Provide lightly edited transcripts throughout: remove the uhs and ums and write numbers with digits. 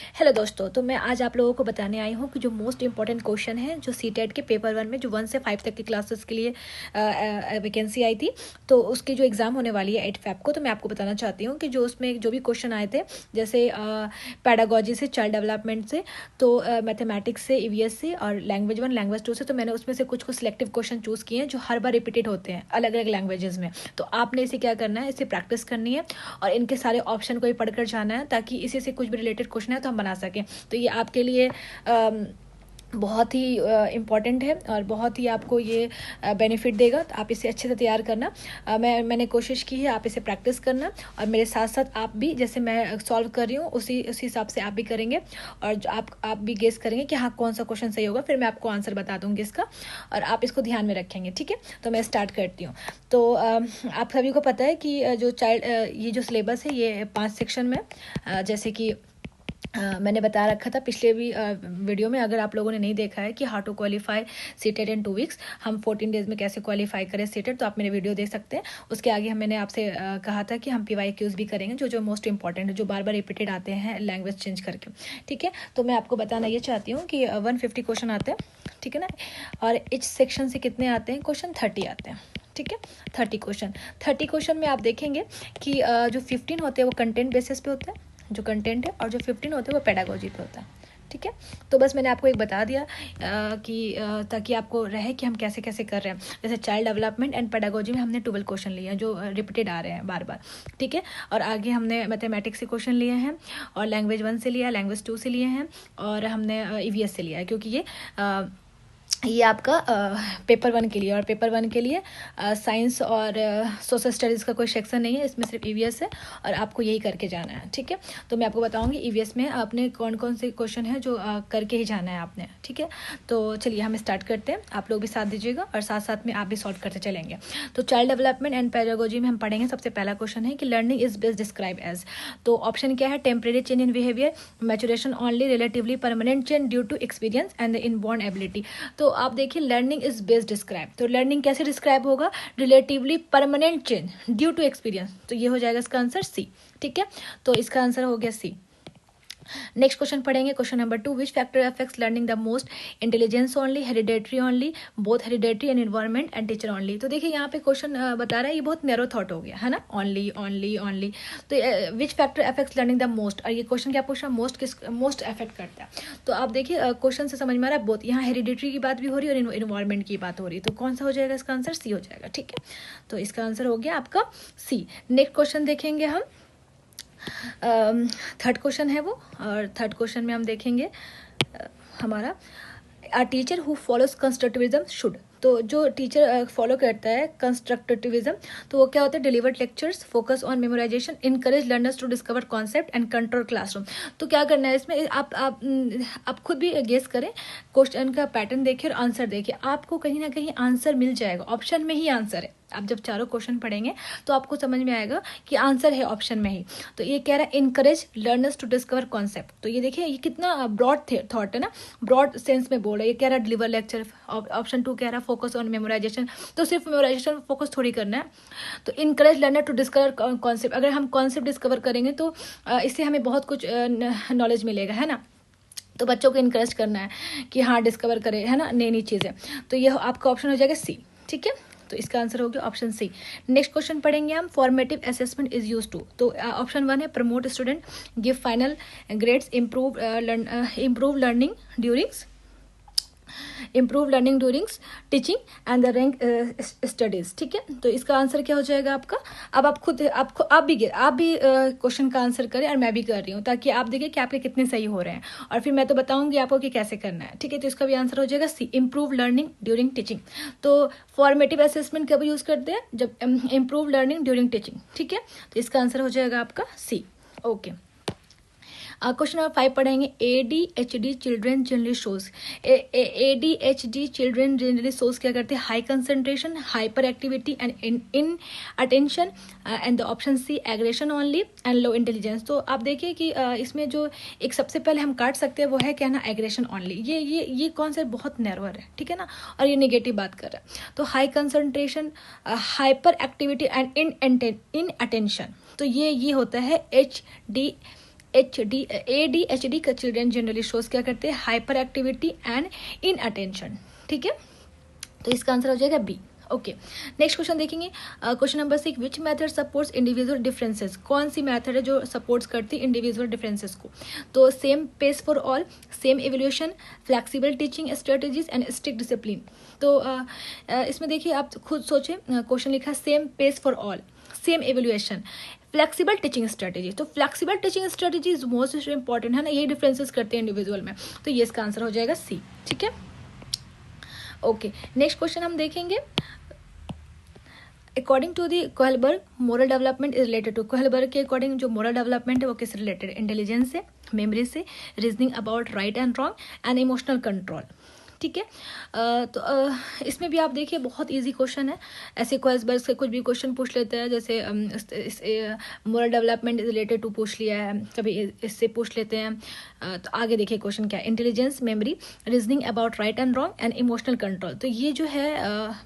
Hello दोस्तों, तो मैं आज आप लोगों को बताने आई हूँ कि जो मोस्ट इंपॉर्टेंट क्वेश्चन है जो सीटेट के पेपर 1 में जो 1 से 5 तक की क्लासेस के लिए वैकेंसी आई थी, तो उसकी जो एग्ज़ाम होने वाली है 8 फ़रवरी को, तो मैं आपको बताना चाहती हूँ कि जो उसमें जो भी क्वेश्चन आए थे, जैसे पैडागोजी से, चाइल्ड डेवलपमेंट से, तो मैथमेटिक्स से, ईवीएस से और लैंग्वेज 1 लैंग्वेज 2 से, तो मैंने उसमें से कुछ सिलेक्टिव क्वेश्चन चूज़ किए हैं जो हर बार रिपीटेड होते हैं अलग अलग लैंग्वेजेस में। तो आपने इसे क्या करना है, इसे प्रैक्टिस करनी है और इनके सारे ऑप्शन को भी पढ़कर जाना है ताकि इसी से कुछ भी रिलेटेड क्वेश्चन है तो हम बना सकें। तो ये आपके लिए बहुत ही इम्पॉर्टेंट है और बहुत ही आपको ये बेनिफिट देगा। तो आप इसे अच्छे से तैयार करना। मैंने कोशिश की है, आप इसे प्रैक्टिस करना और मेरे साथ साथ आप भी, जैसे मैं सॉल्व कर रही हूँ उसी हिसाब से आप भी करेंगे और आप भी गेस करेंगे कि हाँ कौन सा क्वेश्चन सही होगा, फिर मैं आपको आंसर बता दूँगी इसका और आप इसको ध्यान में रखेंगे। ठीक है, तो मैं स्टार्ट करती हूँ। तो आप सभी को पता है कि जो ये जो सिलेबस है ये 5 सेक्शन में, जैसे कि मैंने बता रखा था पिछले भी वीडियो में, अगर आप लोगों ने नहीं देखा है कि how to qualify CTET in 2 weeks, हम 14 डेज में कैसे क्वालिफाई करें सीटेट, तो आप मेरे वीडियो देख सकते हैं। उसके आगे मैंने आपसे कहा था कि हम PYQs भी करेंगे जो मोस्ट इंपॉर्टेंट है, जो बार बार रिपीटेड आते हैं लैंग्वेज चेंज करके। ठीक है, तो मैं आपको बताना ये चाहती हूँ कि 150 क्वेश्चन आते हैं, ठीक है ना, और इच सेक्शन से कितने आते हैं क्वेश्चन, 30 आते हैं। ठीक है, 30 क्वेश्चन में आप देखेंगे कि जो 15 होते हैं वो कंटेंट बेसिस पे होते हैं, जो कंटेंट है, और जो 15 होते हैं वो पेडागोजी पे होता है। ठीक है, तो बस मैंने आपको एक बता दिया कि ताकि आपको रहे कि हम कैसे कैसे कर रहे हैं। जैसे चाइल्ड डेवलपमेंट एंड पेडागोजी में हमने 12 क्वेश्चन लिए हैं जो रिपीटेड आ रहे हैं बार बार। ठीक है, और आगे हमने मैथमेटिक्स से क्वेश्चन लिए हैं और लैंग्वेज 1 से लिया, लैंग्वेज 2 से लिए हैं और हमने EVS से लिया है, क्योंकि ये आपका पेपर 1 के लिए, और पेपर 1 के लिए साइंस और सोशल स्टडीज़ का कोई सेक्शन नहीं है, इसमें सिर्फ EVS है और आपको यही करके जाना है। ठीक है, तो मैं आपको बताऊंगी EVS में आपने कौन कौन से क्वेश्चन है जो करके ही जाना है आपने। ठीक है, तो चलिए हम स्टार्ट करते हैं, आप लोग भी साथ दीजिएगा और साथ साथ में आप भी सॉल्व करते चलेंगे। तो चाइल्ड डेवलपमेंट एंड पेडागोजी में हम पढ़ेंगे। सबसे पहला क्वेश्चन है कि learning is best describe as, तो ऑप्शन क्या है, temporary change in behaviour, maturation only, relatively permanent change due to experience and the inborn ability. तो आप देखिए लर्निंग इज बेस्ट डिस्क्राइब, तो लर्निंग कैसे डिस्क्राइब होगा, relatively permanent change due to experience, तो ये हो जाएगा इसका आंसर सी। ठीक है, तो इसका आंसर हो गया सी। नेक्स्ट क्वेश्चन पढ़ेंगे, question number 2, which factor affects learning the most, intelligence only, hereditary only, both hereditary and environment and teacher only. तो देखिए यहाँ पे क्वेश्चन बता रहा है, ये बहुत नैरो थॉट हो गया है ना, ओनली ओनली ओनली। तो which factor affects learning the most, और ये क्वेश्चन क्या पूछ रहा है, मोस्ट अफेक्ट करता है। तो आप देखिए क्वेश्चन से समझ में आ रहा है बोथ, यहाँ हेरिडेटरी की बात भी हो रही है और इन्वायरमेंट की बात हो रही है, तो कौन सा हो जाएगा इसका आंसर, सी हो जाएगा। ठीक है, तो इसका आंसर हो गया आपका सी। नेक्स्ट क्वेश्चन देखेंगे हम, थर्ड क्वेश्चन है वो, और थर्ड क्वेश्चन में हम देखेंगे हमारा, a teacher who follows constructivism should, तो जो टीचर फॉलो करता है कंस्ट्रक्टिविज्म, तो वो क्या होता है, delivered lectures, focus on memorisation, encourage learners to discover concept and control classroom. तो क्या करना है इसमें, आप खुद भी गेस करें, क्वेश्चन का पैटर्न देखिए और आंसर देखिए, आपको कहीं ना कहीं आंसर मिल जाएगा, ऑप्शन में ही आंसर है। आप जब चारों क्वेश्चन पढ़ेंगे तो आपको समझ में आएगा कि आंसर है ऑप्शन में ही। तो ये कह रहा है encourage learners to discover concept, तो ये देखिए ये कितना ब्रॉड थॉट है ना, ब्रॉड सेंस में बोल रहा है। ये कह रहा है डिलीवर लेक्चर, ऑप्शन 2 कह रहा है फोकस ऑन मेमोराइजेशन, तो सिर्फ मेमोराइजेशन फोकस थोड़ी करना है। तो encourage learner to discover concept, अगर हम कॉन्सेप्ट डिस्कवर करेंगे तो इससे हमें बहुत कुछ नॉलेज मिलेगा, है ना। तो बच्चों को इनकरेज करना है कि हाँ डिस्कवर करें, है ना, नई नई चीज़ें। तो ये आपका ऑप्शन हो जाएगा सी। ठीक है, तो इसका आंसर हो गया ऑप्शन सी। नेक्स्ट क्वेश्चन पढ़ेंगे हम, formative assessment is use to, तो ऑप्शन 1 है promote student, give final grades, improve learning during teaching and the rank studies. ठीक है, तो इसका आंसर क्या हो जाएगा आपका। अब आप भी क्वेश्चन का आंसर करें और मैं भी कर रही हूँ, ताकि आप देखिए कि आपके कितने सही हो रहे हैं, और फिर मैं तो बताऊंगी आपको कि कैसे करना है। ठीक है, तो इसका भी आंसर हो जाएगा सी, इम्प्रूव लर्निंग ड्यूरिंग टीचिंग। तो फॉर्मेटिव असेसमेंट कब यूज करते हैं, जब इम्प्रूव लर्निंग ड्यूरिंग टीचिंग। ठीक है, तो इसका आंसर हो जाएगा आपका सी। ओके, क्वेश्चन नंबर 5 पढ़ेंगे, ADHD children generally shows, ADHD children generally shows क्या करते हैं, high concentration, hyperactivity and inattention, and the option C aggression only and low intelligence. तो आप देखिए कि इसमें जो एक सबसे पहले हम काट सकते हैं वो है क्या ना, एग्रेशन ओनली। ये कॉन्सेप्ट बहुत नैरोअर है, ठीक है ना, और ये नेगेटिव बात कर रहा है। तो high concentration, hyperactivity and in attention, तो ये होता है ADHD का चिल्ड्रन जनरली शोज क्या करते हैं, hyper activity and in attention. ठीक है, तो इसका आंसर हो जाएगा बी। ओके, नेक्स्ट क्वेश्चन देखेंगे। Question number 6, which method supports individual differences. कौन सी मेथड है जो सपोर्ट्स करती है इंडिविजुअल डिफरेंसेस को। तो same pace for all, same evolution, flexible teaching strategies and strict discipline. तो इसमें देखिए, आप खुद सोचें, क्वेश्चन लिखा same pace for all, same evolution, flexible teaching strategy. तो flexible teaching strategy is most important है ना, यही डिफरेंसेस करते हैं इंडिविजुअल में। तो ये इसका आंसर हो जाएगा सी। ठीक है, ओके, नेक्स्ट क्वेश्चन हम देखेंगे। According to the Kohlberg, moral development is related to. Kohlberg के अकॉर्डिंग जो मोरल डेवलपमेंट है वो किससे रिलेटेड है, इंटेलिजेंस से, मेमोरी से, reasoning about right and wrong and emotional control. ठीक है, तो इसमें भी आप देखिए बहुत इजी क्वेश्चन है। ऐसे कोहलबर्ग से कुछ भी क्वेश्चन पूछ लेते हैं, जैसे moral development is related to पूछ लिया है, कभी इससे पूछ लेते हैं। तो आगे देखिए क्वेश्चन क्या है, intelligence, memory, reasoning about right and wrong and emotional control. तो ये जो है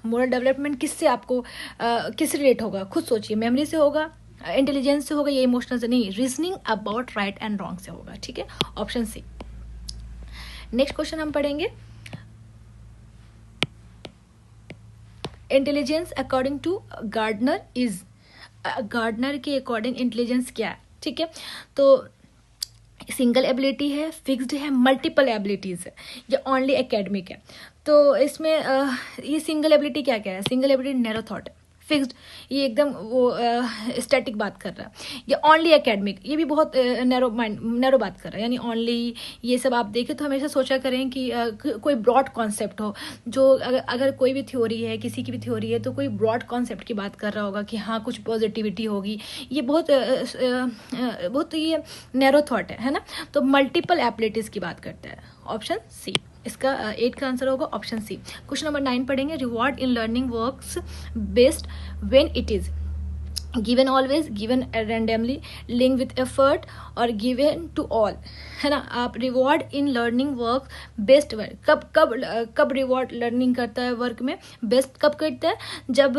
मोरल डेवलपमेंट किससे आपको किस रिलेट होगा, खुद सोचिए। मेमोरी से होगा, इंटेलिजेंस से होगा, ये इमोशनल से नहीं, reasoning about right and wrong से होगा। ठीक है, ऑप्शन सी। नेक्स्ट क्वेश्चन हम पढ़ेंगे, intelligence according to Gardner is. Gardner के अकॉर्डिंग इंटेलिजेंस क्या है। ठीक है, तो सिंगल एबिलिटी है, फिक्स्ड है, मल्टीपल एबिलिटीज है, या ओनली एकेडमिक है। तो इसमें ये सिंगल एबिलिटी क्या क्या है, सिंगल एबिलिटी नैरो थॉट है, फिक्स्ड ये एकदम वो स्टैटिक बात कर रहा है, या ओनली एकेडमिक ये भी बहुत नैरो बात कर रहा है, यानी ओनली। ये सब आप देखें तो हमेशा सोचा करें कि कोई ब्रॉड कॉन्सेप्ट हो, जो अगर कोई भी थ्योरी है, किसी की भी थ्योरी है, तो कोई ब्रॉड कॉन्सेप्ट की बात कर रहा होगा कि हाँ कुछ पॉजिटिविटी होगी। ये बहुत ये नैरो थॉट है ना। तो मल्टीपल एबिलिटीज की बात करता है, ऑप्शन सी। इसका 8 का आंसर होगा ऑप्शन सी। क्वेश्चन नंबर 9 पढ़ेंगे, reward in learning works best when it is given always, given randomly, link with effort और गिवन टू ऑल, है ना। आप reward in learning work best work, कब reward learning करता है work में, best कब करता है, जब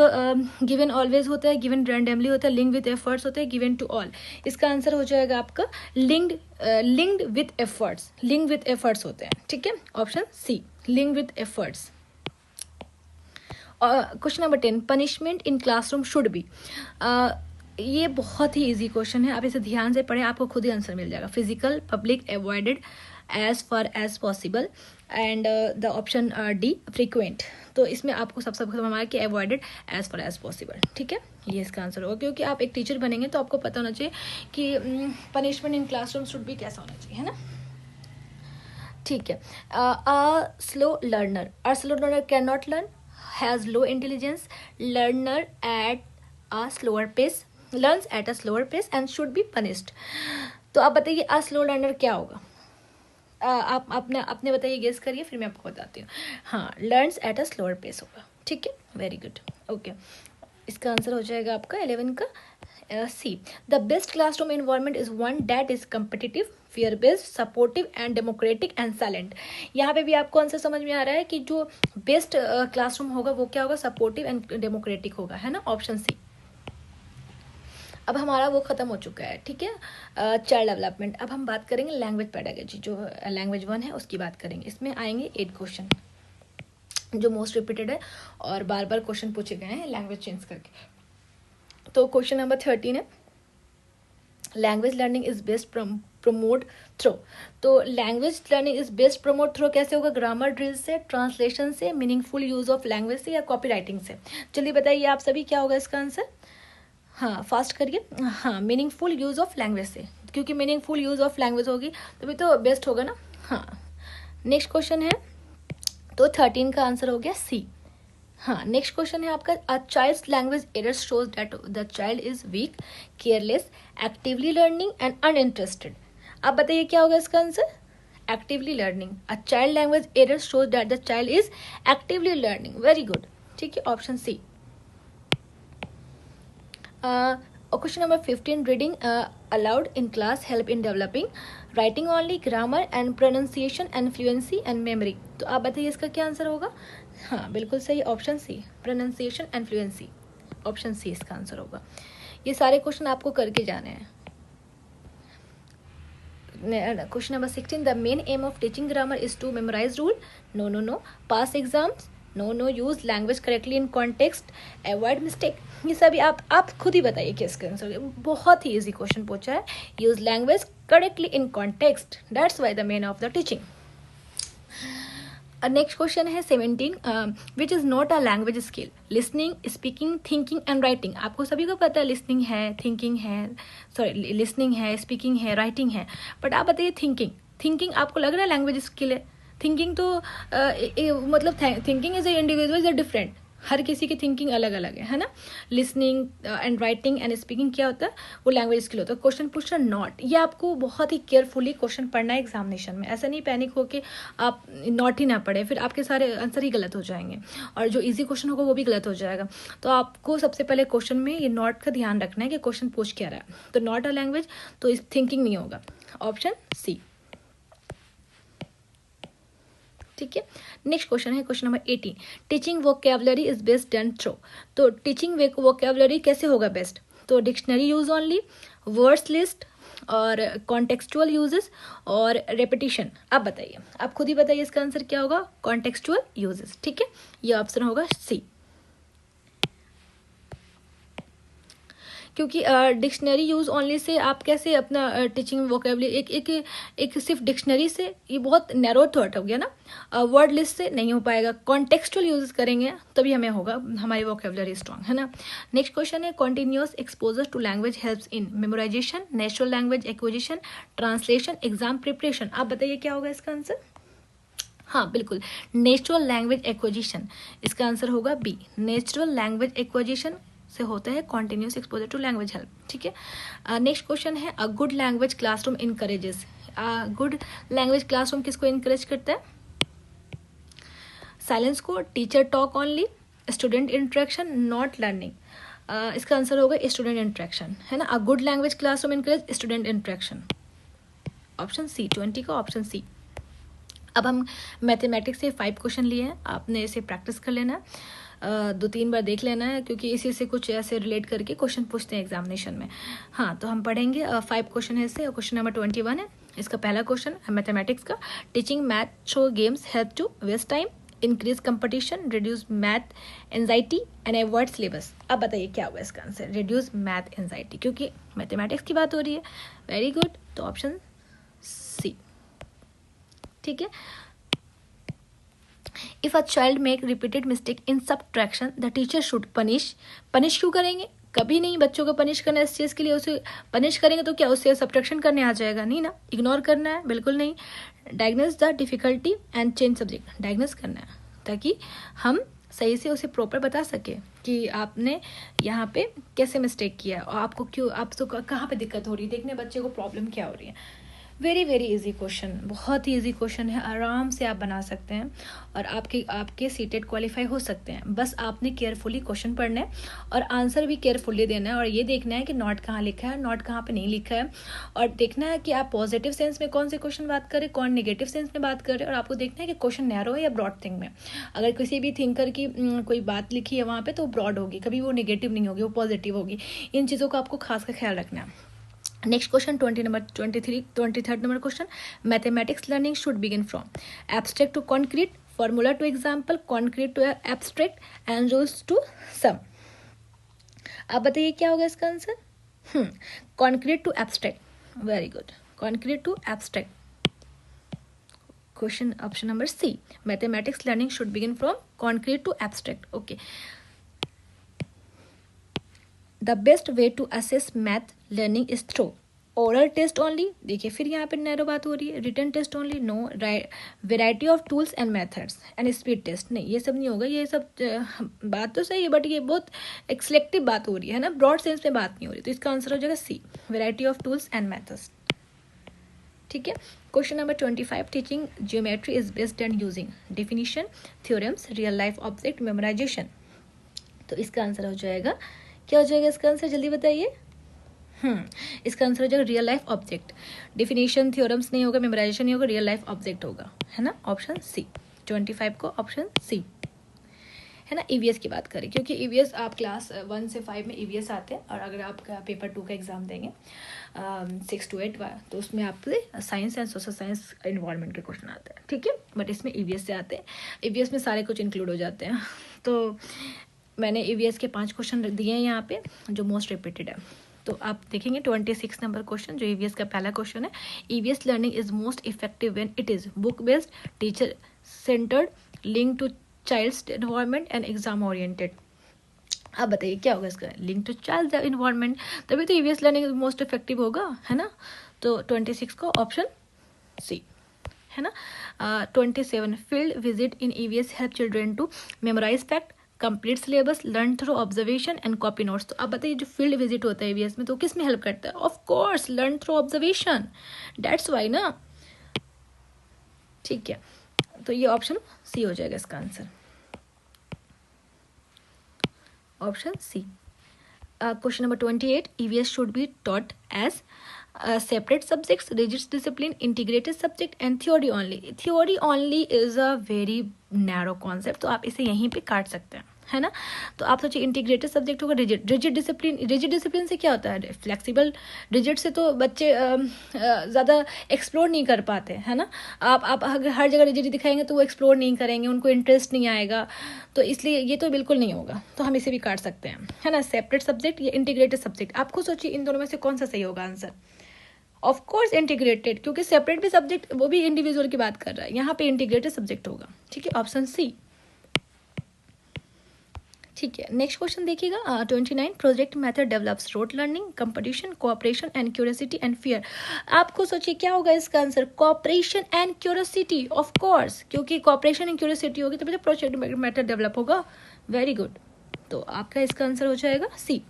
गिवन ऑलवेज होता है, गिवन रैंडमली होता है, लिंक विथ एफर्ट्स होता है, गिवन टू ऑल। इसका आंसर हो जाएगा आपका linked with efforts, link with efforts होते हैं। ठीक है, option C, link with efforts. Question number 10, punishment in classroom should be. ये बहुत ही इजी क्वेश्चन है, आप इसे ध्यान से पढ़ें, आपको खुद ही आंसर मिल जाएगा। Physical, public, avoided, as far as possible and the option D frequent. तो इसमें आपको सबसे पहले हमारा कि avoided, as far as possible. ठीक है, ये इसका आंसर होगा, क्योंकि आप एक टीचर बनेंगे तो आपको पता होना चाहिए कि punishment in classroom should B कैसा होना चाहिए, है ना। ठीक है, slow learner can not learn, has low intelligence, learner at a slower pace, learns at a slower pace and should be punished। तो आप बताइए आ स्लो लर्नर क्या होगा, आप अपने बताइए, गेस करिए, फिर मैं आपको बताती हूँ। हाँ, learns at a slower pace होगा। ठीक है, वेरी गुड, ओके। इसका आंसर हो जाएगा आपका 11 का C. The best classroom environment is one that is competitive, fear based, supportive and democratic and silent. यहाँ पे भी आपको आंसर समझ में आ रहा है कि जो बेस्ट क्लासरूम होगा वो क्या होगा, सपोर्टिव एंड डेमोक्रेटिक होगा, है ना, ऑप्शन सी। अब हमारा वो खत्म हो चुका है। ठीक है, चाइल्ड डेवलपमेंट। अब हम बात करेंगे लैंग्वेज पेडागोजी, जो लैंग्वेज 1 है उसकी बात करेंगे। इसमें आएंगे 8 क्वेश्चन जो मोस्ट रिपीटेड है और बार बार क्वेश्चन पूछे गए हैं लैंग्वेज चेंज करके। तो क्वेश्चन नंबर 13 है, language learning is best promote through. तो language learning is best promote through कैसे होगा, ग्रामर ड्रिल से, ट्रांसलेशन से, मीनिंगफुल यूज ऑफ लैंग्वेज से, या कॉपी राइटिंग से। चलिए बताइए आप सभी क्या होगा इसका आंसर। हाँ, फास्ट करिए। हाँ, मीनिंगफुल यूज ऑफ लैंग्वेज से, क्योंकि मीनिंगफुल यूज ऑफ लैंग्वेज होगी तभी तो बेस्ट होगा ना। हाँ, नेक्स्ट क्वेश्चन है, तो 13 का आंसर हो गया सी। हाँ, नेक्स्ट क्वेश्चन है आपका, a child's language errors shows that the child is weak, careless, actively learning and uninterested. आप बताइए क्या होगा इसका answer, actively learning. A child language errors shows that the child is actively learning, very good. ठीक है, option C. Question number 15, reading aloud in class help in developing writing only, grammar and pronunciation and fluency and memory. तो आप बताइए इसका क्या answer होगा। हाँ, बिल्कुल सही, option C, pronunciation and fluency, option C इसका आंसर होगा। ये सारे क्वेश्चन आपको करके जाने हैं। Question number 16, the main aim of teaching grammar is to memorise rule, no no no, pass exams, no no, use language correctly in context, avoid mistake. ये सभी आप खुद ही बताइए कि इसका आंसर, बहुत ही इजी क्वेश्चन पूछा है, use language correctly in context, that's why the main of the teaching. Next question है 17, which is not a language skill, listening, speaking, thinking and writing. आपको सभी को पता है लिसनिंग है, थिंकिंग है, सॉरी लिसनिंग है, स्पीकिंग है, राइटिंग है, बट आप बताइए थिंकिंग, थिंकिंग आपको लग रहा है लैंग्वेज स्किल है? थिंकिंग तो मतलब thinking is a individual is a different, हर किसी की थिंकिंग अलग अलग है ना। Listening and writing and speaking क्या होता है, वो लैंग्वेज स्किल होता है। क्वेश्चन पूछना नॉट, ये आपको बहुत ही केयरफुली क्वेश्चन पढ़ना है एग्जामिनेशन में, ऐसा नहीं पैनिक हो कि आप नॉट ही ना पढ़े, फिर आपके सारे आंसर ही गलत हो जाएंगे और जो इजी क्वेश्चन होगा वो भी गलत हो जाएगा। तो आपको सबसे पहले क्वेश्चन में ये नॉट का ध्यान रखना है कि क्वेश्चन पूछ क्या रहा है। तो नॉट अ लैंग्वेज, तो इस थिंकिंग नहीं होगा, ऑप्शन सी। ठीक है, next question is question number 18, teaching vocabulary is best done through. तो टीचिंग वोकेबलरी कैसे होगा बेस्ट, तो dictionary use only, words list और कॉन्टेक्सचुअल यूजेस और रेपिटेशन। आप बताइए, आप खुद ही बताइए इसका आंसर क्या होगा, कॉन्टेक्सचुअल यूजेस। ठीक है, ये ऑप्शन होगा सी, क्योंकि डिक्शनरी यूज़ ओनली से आप कैसे अपना टीचिंग वोकेबलरी एक सिर्फ डिक्शनरी से, ये बहुत नैरो थॉट हो गया ना, वर्ड लिस्ट से नहीं हो पाएगा, कॉन्टेक्सचुअल यूज करेंगे तभी हमें होगा हमारी वोकेबलरी स्ट्रॉन्ग, है ना। नेक्स्ट क्वेश्चन है, continuous exposure to language helps in memorisation, natural language acquisition, translation, exam preparation. आप बताइए क्या होगा इसका आंसर, हाँ बिल्कुल, नेचुरल लैंग्वेज एक्विजिशन, इसका आंसर होगा बी, नेचुरल लैंग्वेज एक्विजिशन से होता है continuous exposure to language help. ठीक है, नेक्स्ट क्वेश्चन है, a good language classroom encourages, good language classroom किसको इनकरेज करता है, साइलेंस को, teacher talk only, student interaction, not learning. इसका आंसर होगा स्टूडेंट इंटरेक्शन, है ना। A good language classroom encourage student interaction, option C, 20 का ऑप्शन सी। अब हम मैथमेटिक्स से 5 क्वेश्चन लिए हैं, आपने इसे प्रैक्टिस कर लेना है, 2-3 बार देख लेना है, क्योंकि इसी से कुछ ऐसे रिलेट करके क्वेश्चन पूछते हैं एग्जामिनेशन में। हाँ, तो हम पढ़ेंगे 5 क्वेश्चन है इससे। क्वेश्चन नंबर 21 है इसका पहला क्वेश्चन है मैथमेटिक्स का, teaching math through games help to waste time, increase competition, reduce math anxiety and avoid syllabus. अब बताइए क्या होगा इसका आंसर, रिड्यूस मैथ एंजाइटी, क्योंकि मैथमेटिक्स की बात हो रही है। वेरी गुड, तो ऑप्शन सी। ठीक है, if a child make repeated mistake in subtraction the teacher should punish, punish क्यों करेंगे, कभी नहीं बच्चों को पनिश करना इस चीज़ के लिए, उसे पनिश करेंगे तो क्या उससे सब्ट्रैक्शन करने आ जाएगा, नहीं ना, इग्नोर करना है, बिल्कुल नहीं। Diagnose the difficulty and change subject, diagnose करना है ताकि हम सही से उसे प्रॉपर बता सके कि आपने यहाँ पे कैसे मिस्टेक किया और आपको क्यों, आपको कहाँ पे दिक्कत हो रही है, देखने बच्चे को प्रॉब्लम क्या हो रही है। वेरी वेरी इजी क्वेश्चन, बहुत ही इजी क्वेश्चन है, आराम से आप बना सकते हैं और आपके सीटेट क्वालिफाई हो सकते हैं। बस आपने केयरफुली क्वेश्चन पढ़ना है और आंसर भी केयरफुली देना है, और ये देखना है कि नॉट कहाँ लिखा है, नॉट कहाँ पे नहीं लिखा है, और देखना है कि आप पॉजिटिव सेंस में कौन से क्वेश्चन बात करें, कौन नेगेटिव सेंस में बात करें, और आपको देखना है कि क्वेश्चन नैरो है या ब्रॉड थिंग में। अगर किसी भी थिंकर की कोई बात लिखी है वहाँ पर, तो ब्रॉड होगी, कभी वो नेगेटिव नहीं होगी, वो पॉजिटिव होगी। इन चीज़ों का आपको खास का ख्याल रखना है। Next question 23rd number question, mathematics learning should begin from abstract to concrete, formula to example, concrete to abstract and rules to sum. आप बताइए क्या होगा इसका answer, concrete to abstract, very good, concrete to abstract. Question option number C, mathematics learning should begin from concrete to abstract. Okay, the best way to assess math learning is through oral test only, देखिए फिर यहाँ पे narrow बात हो रही है, written test only, no, variety of tools and methods and speed test, नहीं ये सब नहीं होगा, ये सब बात तो सही है बट ये बहुत एक सिलेक्टिव बात हो रही है ना, ब्रॉड सेंस में बात नहीं हो रही, तो इसका आंसर हो जाएगा C, variety of tools and methods. ठीक है, question number 25, teaching geometry is based on using definition, theorems, real life object, memorization. तो इसका आंसर हो जाएगा, क्या हो जाएगा इसका आंसर, जल्दी बताइए। इसका आंसर हो जाएगा real life object, definition theorems नहीं होगा, मेमोराइजेशन नहीं होगा, रियल लाइफ ऑब्जेक्ट होगा, है ना, ऑप्शन सी, 25 को ऑप्शन सी। है ना। ईवीएस की बात करें, क्योंकि ईवीएस आप क्लास 1 से 5 में ईवीएस आते हैं, और अगर आप पेपर 2 का एग्ज़ाम देंगे 6 to 8 तो उसमें आपके science and social science environment के क्वेश्चन आते हैं, ठीक है। बट इसमें ईवीएस से आते हैं, ईवीएस में सारे कुछ इंक्लूड हो जाते हैं। तो मैंने ईवीएस के 5 क्वेश्चन दिए हैं यहाँ पे जो मोस्ट रिपीटेड है। तो आप देखेंगे 26 नंबर क्वेश्चन जो ईवीएस का पहला क्वेश्चन है, EVS learning is most effective when it is book based, teacher centred, link to child's environment and exam oriented. आप बताइए क्या होगा इसका, लिंक टू चाइल्ड एनवायरनमेंट, तभी तो ईवीएस लर्निंग मोस्ट इफेक्टिव होगा, है ना। तो 26 को ऑप्शन सी, है ना। 27 field visit in EVS help children to memorise fact, complete syllabus, learn through observation and copy notes. तो अब बताइए जो फील्ड विजिट होता है ईवीएस में तो किस में हेल्प करता है, of course learn through observation, that's why ना, ठीक है। तो ये ऑप्शन सी हो जाएगा इसका answer, option C. Question number 28, EVS should be taught as separate subjects, rigid discipline, integrated subject and theory only. Theory only is a very narrow concept, तो आप इसे यहीं पे काट सकते हैं, है ना। तो आप सोचिए इंटीग्रेटेड सब्जेक्ट होगा, रिजिड डिसिप्लिन से क्या होता है, फ्लेक्सिबल। रिजिड से तो बच्चे ज़्यादा एक्सप्लोर नहीं कर पाते, है ना। आप अगर हर जगह रिजिड दिखाएंगे तो वो एक्सप्लोर नहीं करेंगे, उनको इंटरेस्ट नहीं आएगा, तो इसलिए ये तो बिल्कुल नहीं होगा, तो हम इसे भी काट सकते हैं, है ना। सेपरेट सब्जेक्ट या इंटीग्रेटेड सब्जेक्ट, आपको सोचिए इन दोनों में से कौन सा सही होगा आंसर। ऑफ कोर्स इंटीग्रेटेड, क्योंकि सेपरेट भी सब्जेक्ट, वो भी इंडिविजुअल की बात कर रहा है, यहाँ पे इंटीग्रेटेड सब्जेक्ट होगा, ठीक है, ऑप्शन सी, ठीक है। नेक्स्ट क्वेश्चन देखिएगा 29, project method develops rote learning, competition, cooperation and curiosity and fear. आपको सोचिए क्या होगा इसका answer, cooperation and curiosity, of course, क्योंकि कोऑपरेशन एंड क्यूरियोसिटी होगी तभी तो प्रोजेक्ट मेथड डेवलप होगा, वेरी गुड। तो आपका इसका आंसर हो जाएगा सी।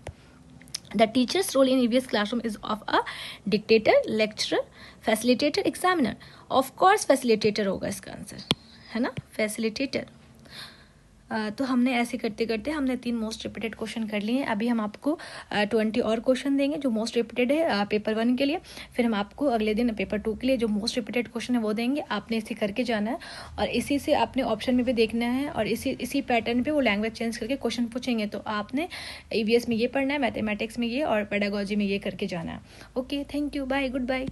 The teacher's role in EVS classroom is of a dictator, lecturer, facilitator, examiner. Of course facilitator होगा इसका आंसर, है ना, facilitator। तो हमने ऐसे करते करते हमने 3 मोस्ट रिपीटेड क्वेश्चन कर लिए हैं। अभी हम आपको 20 और क्वेश्चन देंगे जो मोस्ट रिपीटेड है पेपर 1 के लिए, फिर हम आपको अगले दिन पेपर 2 के लिए जो मोस्ट रिपीटेड क्वेश्चन है वो देंगे। आपने इसे करके जाना है और इसी से आपने ऑप्शन में भी देखना है, और इसी पैटर्न पे वो लैंग्वेज चेंज करके क्वेश्चन पूछेंगे, तो आपने ईवीएस में ये पढ़ना है, मैथमेटिक्स में ये और पेडागोजी में ये करके जाना है। Okay, thank you, bye, good bye.